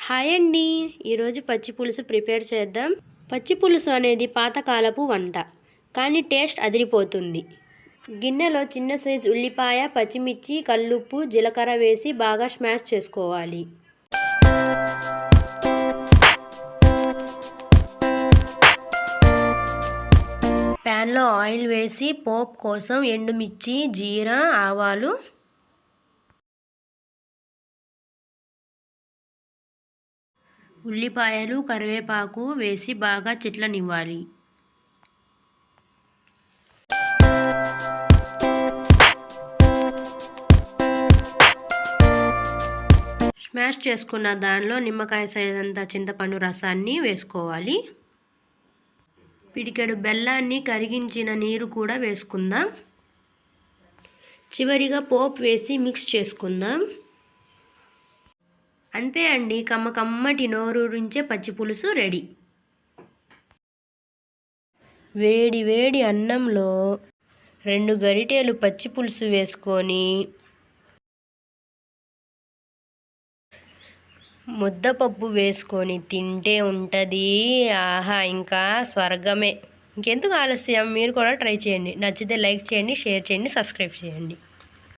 Hi అండి. ఈరోజు పచ్చి పులుసు ప్రిపేర్ చేద్దాం. పచ్చి పులుసు అనేది పాతకాలపు వంట, కానీ టేస్ట్ అదిరిపోతుంది. గిన్నెలో చిన్న సైజు ఉల్లిపాయ, పచ్చిమిర్చి, కల్లుప్పు, జీలకర్ర వేసి బాగా స్మాష్ చేసుకోవాలి. ప్యాన్లో ఆయిల్ వేసి పోపు కోసం ఎండుమిర్చి, జీరా, ఆవాలు, ఉల్లిపాయలు, కరివేపాకు వేసి బాగా చిట్లనివ్వాలి. స్మాష్ చేసుకున్న దానిలో నిమ్మకాయ సైజంత చింతపండు రసాన్ని వేసుకోవాలి. పిడికెడు బెల్లాన్ని కరిగించిన నీరు కూడా వేసుకుందాం. చివరిగా పోపు వేసి మిక్స్ చేసుకుందాం. అంతే అండి, కమ్మటి నోరూరించే పచ్చి పులుసు రెడీ. వేడి వేడి అన్నంలో 2 గరిటెలు పచ్చి పులుసు వేసుకొని ముద్దపప్పు వేసుకొని తింటే ఉంటుంది. ఆహా, ఇంకా స్వర్గమే. ఇంకెందుకు ఆలస్యం, మీరు కూడా ట్రై చేయండి. నచ్చితే లైక్ చేయండి, షేర్ చేయండి, సబ్స్క్రైబ్ చేయండి.